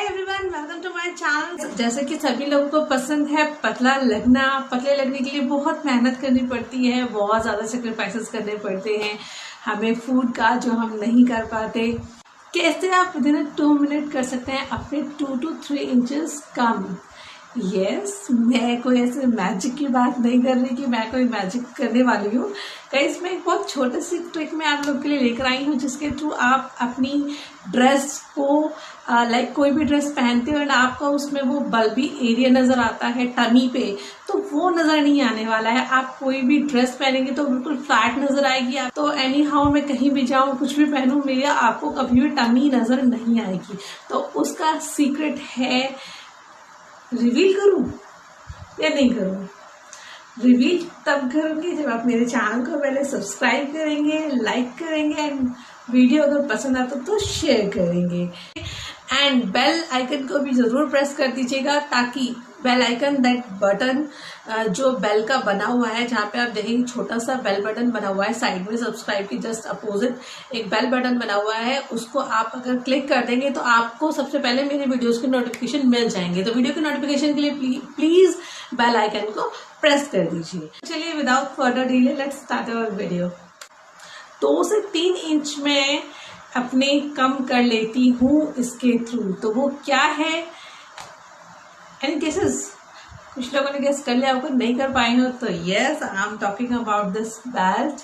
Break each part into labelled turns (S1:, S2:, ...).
S1: Everyone, welcome to my channel. जैसे कि सभी लोगों को पसंद है पतला लगना, पतले लगने के लिए बहुत मेहनत करनी पड़ती है, बहुत ज़्यादा सेक्रीफाइसेस करने पड़ते हैं हमें फूड का, जो हम नहीं कर पाते। कैसे आप विदिन 2 मिनट कर सकते हैं अपने 2 to 3 इंचेस कम। यस, मैं कोई ऐसे मैजिक की बात नहीं कर रही कि मैं कोई मैजिक करने वाली हूँ। गाइस, मैं एक बहुत छोटी सी ट्रिक मैं आप लोग के लिए लेकर आई हूँ, जिसके थ्रू आप अपनी ड्रेस को लाइक कोई भी ड्रेस पहनते हो और आपका उसमें वो बल्बी एरिया नज़र आता है टमी पे, तो वो नज़र नहीं आने वाला है। आप कोई भी ड्रेस पहनेंगे तो बिल्कुल फ्लैट नज़र आएगी। तो एनी हाउ मैं कहीं भी जाऊँ, कुछ भी पहनूँ, मेरा आपको कभी भी टमी नज़र नहीं आएगी। तो उसका सीक्रेट है, रिवील करूं या नहीं करूं? रिवील तब करूंगी जब आप मेरे चैनल को पहले सब्सक्राइब करेंगे, लाइक करेंगे एंड वीडियो अगर पसंद आता तो शेयर करेंगे एंड बेल आइकन को भी जरूर प्रेस कर दीजिएगा, ताकि बेल आइकन, दैट बटन जो बेल का बना हुआ है, जहाँ पे आप देखेंगे छोटा सा बेल बटन बना हुआ है साइड में, सब्सक्राइब के जस्ट अपोजिट एक बेल बटन बना हुआ है, उसको आप अगर क्लिक कर देंगे तो आपको सबसे पहले मेरे वीडियोस की नोटिफिकेशन मिल जाएंगे। तो वीडियो की नोटिफिकेशन के लिए प्लीज बेल आइकन को प्रेस कर दीजिए। चलिए without further delay let's start our video. 2 से 3 इंच में अपने कम कर लेती हूँ इसके थ्रू। तो वो क्या है? Any guesses? कुछ लोगों ने गेस कर लिया होगा, नहीं कर पाए हो तो yes, I am talking about this belt.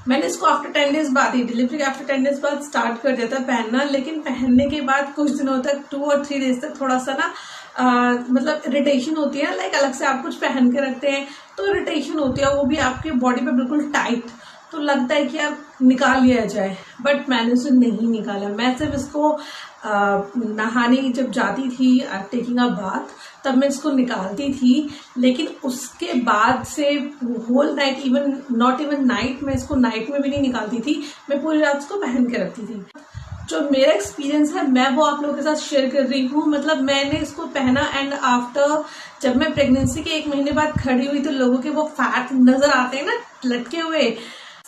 S1: मैंने इसको आफ्टर 10 डेज बाद ही, डिलीवरी के आफ्टर 10 डेज बाद स्टार्ट कर दिया था पहनना, लेकिन पहनने के बाद कुछ दिनों तक 2 और 3 डेज तक थोड़ा सा ना मतलब इरिटेशन होती है। लाइक अलग से आप कुछ पहन के रखते हैं तो इरिटेशन होती है, वो भी आपकी बॉडी पे बिल्कुल टाइट, तो लगता है कि आप निकाल लिया जाए, बट मैंने उसे नहीं निकाला। मैं सिर्फ इसको नहाने जब जाती थी, टेकिंग अ बाथ, तब मैं इसको निकालती थी, लेकिन उसके बाद से whole night, even not even night, मैं इसको नाइट में भी नहीं निकालती थी, मैं पूरी रात इसको पहन के रखती थी। जो मेरा एक्सपीरियंस है मैं वो आप लोगों के साथ शेयर कर रही हूँ। मतलब मैंने इसको पहना एंड आफ्टर, जब मैं प्रेगनेंसी के 1 महीने बाद खड़ी हुई तो लोगों के वो फैट नजर आते हैं ना लटके हुए,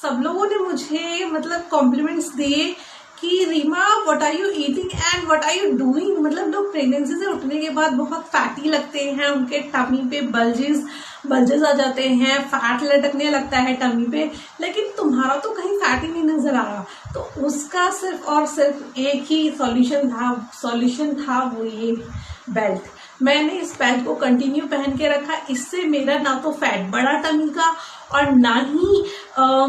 S1: सब लोगों ने मुझे मतलब कॉम्प्लीमेंट्स दिए कि Reema what are you eating and what are you doing. मतलब लोग प्रेगनेंसी से उठने के बाद बहुत फैटी लगते हैं, उनके टमी पे बल्जेस आ जाते हैं, फैट लटकने लगता है टमी पे, लेकिन तुम्हारा तो कहीं फैट ही नहीं नजर आ रहा। तो उसका सिर्फ और सिर्फ एक ही सॉल्यूशन था वो ये बेल्ट। मैंने इस बेल्ट को कंटिन्यू पहन के रखा। इससे मेरा ना तो फैट बढ़ा टमी का, और ना ही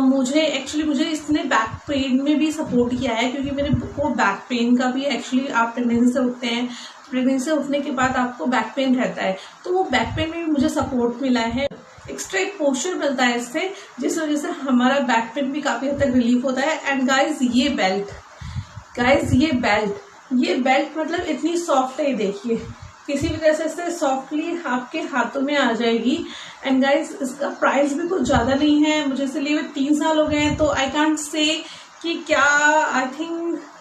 S1: मुझे इसने बैक पेन में भी सपोर्ट किया है, क्योंकि मेरे को बैक पेन का भी एक्चुअली, आप प्रेगनेंसी से उठते हैं, प्रेगनेंसी से उठने के बाद आपको बैक पेन रहता है, तो वो बैक पेन में भी मुझे सपोर्ट मिला है। एक स्ट्रेट पोस्चर मिलता है इससे, जिस वजह से हमारा बैक पेन भी काफी हद तक रिलीफ होता है। एंड गाइज ये बेल्ट मतलब इतनी सॉफ्ट है, देखिए किसी भी तरह से सॉफ्टली आपके हाथों में आ जाएगी। एंड गाइज इसका प्राइस भी कुछ ज्यादा नहीं है, मुझे इसे लिए हुए 3 साल हो गए हैं, तो आई कांट से कि क्या, आई थिंक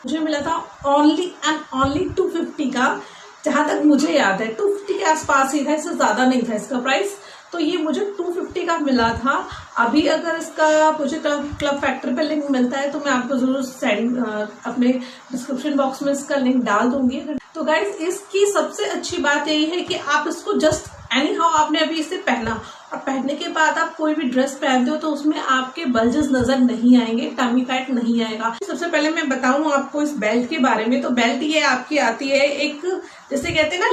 S1: मुझे मिला था ओनली 250 का, जहां तक मुझे याद है 250 के आसपास ही था, इससे ज्यादा नहीं था इसका प्राइस। तो ये मुझे 250 का मिला था। अभी अगर इसका मुझे क्लब फैक्टर पे लिंक मिलता है तो मैं आपको जरूर अपने डिस्क्रिप्शन बॉक्स में इसका लिंक डाल दूंगी। तो गाइज इसकी सबसे अच्छी बात यही है कि आप इसको जस्ट एनी हाउ, आपने अभी इसे पहना और पहनने के बाद आप कोई भी ड्रेस पहनते हो तो उसमें आपके बल्जेस नजर नहीं आएंगे, टमी फैट नहीं आएगा। सबसे पहले मैं बताऊं आपको इस बेल्ट के बारे में, तो बेल्ट ये आपकी आती है एक, जैसे कहते हैं ना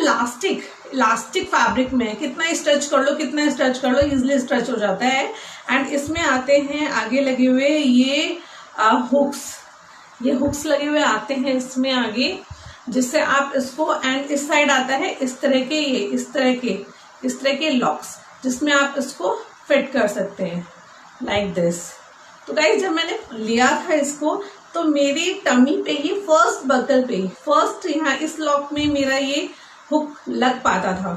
S1: इलास्टिक फैब्रिक में, कितना स्ट्रेच कर लो इजिली स्ट्रेच हो जाता है। एंड इसमें आते हैं आगे लगे हुए ये हुक्स लगे हुए आते हैं इसमें आगे, जिससे आप इसको, एंड इस साइड आता है इस तरह के लॉक्स, जिसमें आप इसको फिट कर सकते हैं लाइक दिस। तो गाइस जब मैंने लिया था इसको, तो मेरी टमी पे ये फर्स्ट बकल पे, फर्स्ट यहाँ इस लॉक में मेरा ये हुक लग पाता था,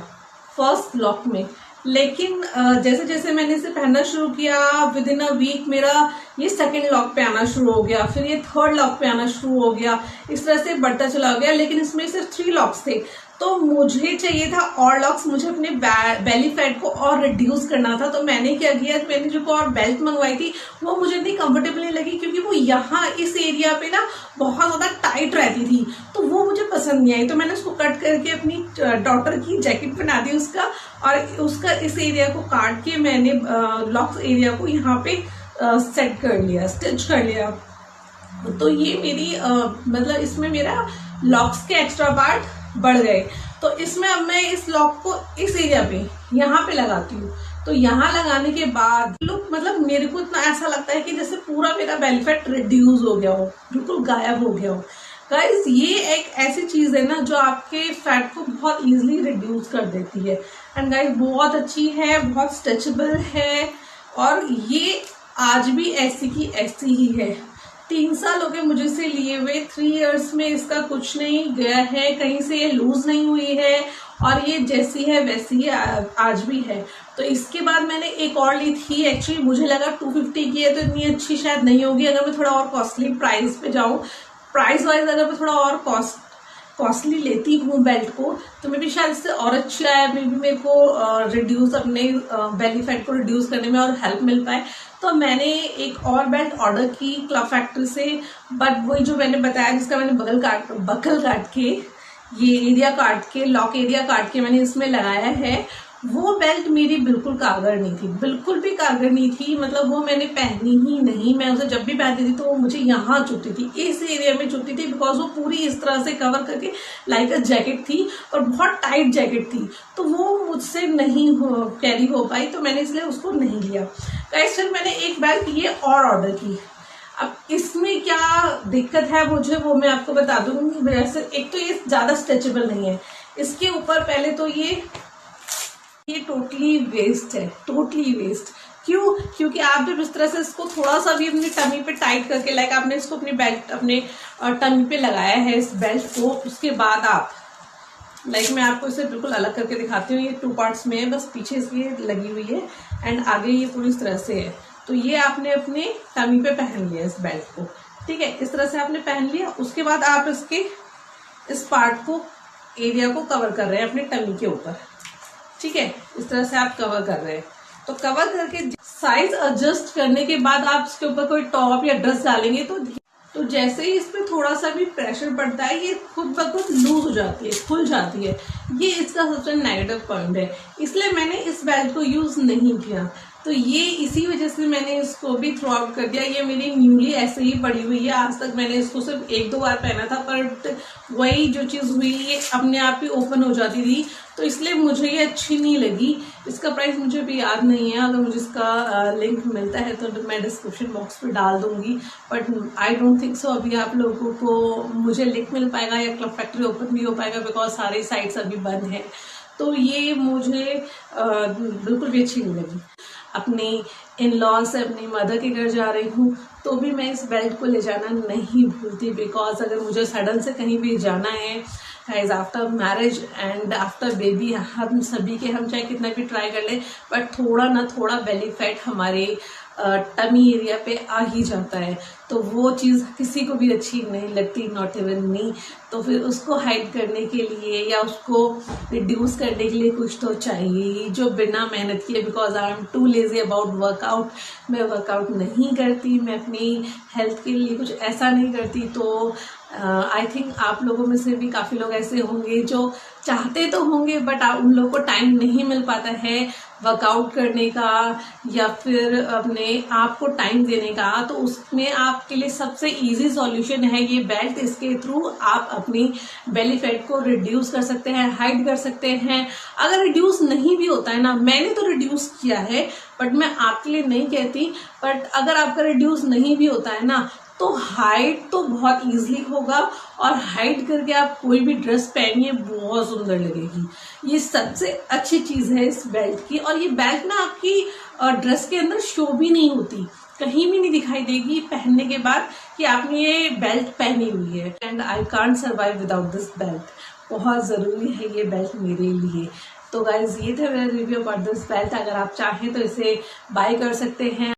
S1: फर्स्ट लॉक में। लेकिन जैसे जैसे मैंने इसे पहनना शुरू किया, विद इन अ वीक मेरा ये 2nd लॉक पे आना शुरू हो गया, फिर ये 3rd लॉक पे आना शुरू हो गया, इस तरह से बढ़ता चला गया। लेकिन इसमें सिर्फ 3 लॉक्स थे, तो मुझे चाहिए था और लॉक्स, मुझे अपने बेली फैट को और रिड्यूस करना था। तो मैंने क्या किया, मैंने जो और बेल्ट मंगवाई थी वो मुझे इतनी कंफर्टेबल नहीं लगी, क्योंकि वो यहाँ इस एरिया पे ना बहुत ज़्यादा टाइट रहती थी, तो वो मुझे पसंद नहीं आई। तो मैंने उसको कट करके अपनी डॉटर की जैकेट बना दी उसका, और उसका इस एरिया को काट के मैंने लॉक्स एरिया को यहाँ पे सेट कर लिया, स्टिच कर लिया। तो ये मेरी मतलब इसमें मेरा लॉक्स के एक्स्ट्रा पार्ट बढ़ गए। तो इसमें अब मैं इस लॉक को इस एरिया पे यहाँ पे लगाती हूँ। तो यहाँ लगाने के बाद लुक, मतलब मेरे को इतना ऐसा लगता है कि जैसे पूरा मेरा बेली फैट रिड्यूस हो गया हो, बिल्कुल गायब हो गया हो। गाइस, ये एक ऐसी चीज है ना जो आपके फैट को बहुत इजीली रिड्यूस कर देती है। एंड गाइस, बहुत अच्छी है, बहुत स्ट्रेचेबल है, और ये आज भी ऐसी की ऐसी ही है। 3 साल हो गए मुझे से लिए हुए, 3 इयर्स में इसका कुछ नहीं गया है, कहीं से ये लूज नहीं हुई है, और ये जैसी है वैसी ही आज भी है। तो इसके बाद मैंने एक और ली थी, एक्चुअली मुझे लगा 250 की है तो इतनी अच्छी शायद नहीं होगी। अगर मैं थोड़ा और कॉस्टली प्राइस पे जाऊँ, प्राइस वाइज अगर मैं थोड़ा और कॉस्टली लेती हूँ बेल्ट को, तो मे भी शायद इससे और अच्छा है, मे भी मेरे को रिड्यूस अपने बेली फैट को रिड्यूस करने में और हेल्प मिल पाए। तो मैंने एक और बेल्ट ऑर्डर की क्लब फैक्ट्री से, बट वही जो मैंने बताया जिसका मैंने बकल काट के, ये एरिया काट के, लॉक एरिया काट के मैंने इसमें लगाया है, वो बेल्ट मेरी बिल्कुल कारगर नहीं थी, बिल्कुल भी कारगर नहीं थी। मतलब वो मैंने पहनी ही नहीं, मैं उसे जब भी पहनती थी तो वो मुझे यहाँ चुभती थी, इस एरिया में चुभती थी, बिकॉज वो पूरी इस तरह से कवर करके लाइक अ जैकेट थी, और बहुत टाइट जैकेट थी, तो वो मुझसे नहीं कैरी हो पाई, तो मैंने इसलिए उसको नहीं लिया। गाइस, फिर मैंने एक बेल्ट ये और ऑर्डर की। अब इसमें क्या दिक्कत है मुझे, वो मैं आपको बता दूंगी। वैसे एक तो ये ज्यादा स्ट्रेचेबल नहीं है, इसके ऊपर पहले तो ये टोटली वेस्ट है, टोटली वेस्ट। क्यों? क्योंकि आप जब इस तरह से इसको थोड़ा सा भी अपनी टमी पे टाइट करके, लाइक आपने इसको अपनी बेल्ट अपने टमी पे लगाया है इस बेल्ट को, उसके बाद आप लाइक मैं आपको इसे बिल्कुल अलग करके दिखाती हूँ। ये 2 पार्ट्स में है, बस पीछे इसकी लगी हुई है एंड आगे ये पूरी इस तरह से है। तो ये आपने अपने टमी पे पहन लिया इस बेल्ट को, ठीक है, इस तरह से आपने पहन लिया। उसके बाद आप इसके इस पार्ट को, एरिया को कवर कर रहे हैं अपने टमी के ऊपर, ठीक है, इस तरह से आप कवर कर रहे हैं। तो कवर करके साइज एडजस्ट करने के बाद आप इसके ऊपर कोई टॉप या ड्रेस डालेंगे तो जैसे ही इस पर थोड़ा सा भी प्रेशर पड़ता है, ये खुद ब खुद लूज हो जाती है, खुल जाती है। ये इसका सबसे नेगेटिव पॉइंट है, इसलिए मैंने इस बेल्ट को यूज नहीं किया। तो ये इसी वजह से मैंने इसको भी थ्रो आउट कर दिया। ये मेरी न्यूली ऐसे ही पड़ी हुई है, आज तक मैंने इसको सिर्फ 1-2 बार पहना था, पर वही जो चीज़ हुई ये अपने आप ही ओपन हो जाती थी, तो इसलिए मुझे ये अच्छी नहीं लगी। इसका प्राइस मुझे भी याद नहीं है, अगर मुझे इसका लिंक मिलता है तो मैं डिस्क्रिप्शन बॉक्स पे डाल दूंगी, but I don't think so अभी आप लोगों को मुझे लिंक मिल पाएगा या क्लब फैक्ट्री ओपन भी हो पाएगा, बिकॉज सारे साइट्स अभी बंद हैं। तो ये मुझे बिल्कुल भी अच्छी नहीं लगी। अपने इन लॉ से अपनी मदर के घर जा रही हूँ तो भी मैं इस बेल्ट को ले जाना नहीं भूलती, बिकॉज अगर मुझे सडन से कहीं भी जाना है, guys, after marriage and after baby, हम सभी के, हम चाहे कितना भी ट्राई कर लें, बट थोड़ा ना थोड़ा बेली फैट हमारे टमी एरिया पे आ ही जाता है। तो वो चीज़ किसी को भी अच्छी नहीं लगती, नॉट इवन मी। तो फिर उसको हाइड करने के लिए या उसको रिड्यूस करने के लिए कुछ तो चाहिए जो बिना मेहनत किए, because I am too lazy about workout. मैं वर्कआउट नहीं करती, मैं अपनी हेल्थ के लिए कुछ ऐसा नहीं करती। तो आई थिंक आप लोगों में से भी काफ़ी लोग ऐसे होंगे जो चाहते तो होंगे, बट उन लोगों को टाइम नहीं मिल पाता है वर्कआउट करने का या फिर अपने आप को टाइम देने का। तो उसमें आपके लिए सबसे इजी सॉल्यूशन है ये बेल्ट। इसके थ्रू आप अपनी बेली फैट को रिड्यूस कर सकते हैं, हाइड कर सकते हैं। अगर रिड्यूस नहीं भी होता है ना, मैंने तो रिड्यूस किया है, बट मैं आपके लिए नहीं कहती, बट अगर आपका रिड्यूस नहीं भी होता है ना, तो हाइड तो बहुत इजीली होगा, और हाइड करके आप कोई भी ड्रेस पहनिए बहुत सुंदर लगेगी। ये सबसे अच्छी चीज है इस बेल्ट की। और ये बेल्ट ना आपकी ड्रेस के अंदर शो भी नहीं होती, कहीं भी नहीं दिखाई देगी पहनने के बाद कि आपने ये बेल्ट पहनी हुई है। And I can't survive without this belt. बहुत जरूरी है ये बेल्ट मेरे लिए। तो गाइज, ये था मेरा रिव्यू अबाउट दिस बेल्ट। अगर आप चाहें तो इसे बाय कर सकते हैं।